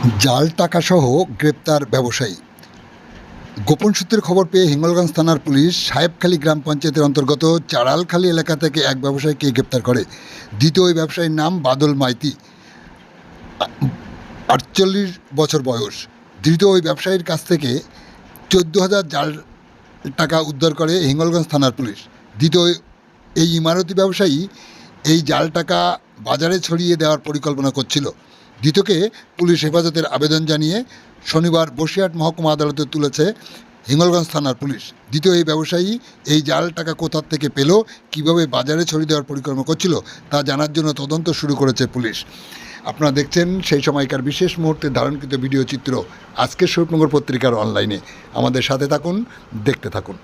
জাল টাকাসহ গ্রেপ্তার ব্যবসায়ী। গোপন সূত্রের খবর পেয়ে হিঙ্গলগঞ্জ থানার পুলিশ সাহেবখালী গ্রাম পঞ্চায়েতের অন্তর্গত চাড়ালখালী এলাকা থেকে এক ব্যবসায়ীকে গ্রেপ্তার করে। দ্বিতীয় ওই ব্যবসায়ীর নাম বাদল মাইতি, 48 বছর বয়স। ধৃত ওই ব্যবসায়ীর কাছ থেকে 14,000 জাল টাকা উদ্ধার করে হিঙ্গলগঞ্জ থানার পুলিশ। দ্বিতীয় এই ইমারতি ব্যবসায়ী এই জাল টাকা বাজারে ছড়িয়ে দেওয়ার পরিকল্পনা করছিল। ধৃতকে পুলিশ হেফাজতের আবেদন জানিয়ে শনিবার বসিরহাট মহকুমা আদালতে তুলেছে হিঙ্গলগঞ্জ থানার পুলিশ। দ্বিতীয় এই ব্যবসায়ী এই জাল টাকা কোথা থেকে পেল, কিভাবে বাজারে ছড়িয়ে দেওয়ার পরিকল্পনা করছিল তা জানার জন্য তদন্ত শুরু করেছে পুলিশ। আপনারা দেখছেন সেই সময়কার বিশেষ মুহূর্তে ধারণকৃত ভিডিও চিত্র আজকের স্বরূপনগর পত্রিকার অনলাইনে। আমাদের সাথে থাকুন, দেখতে থাকুন।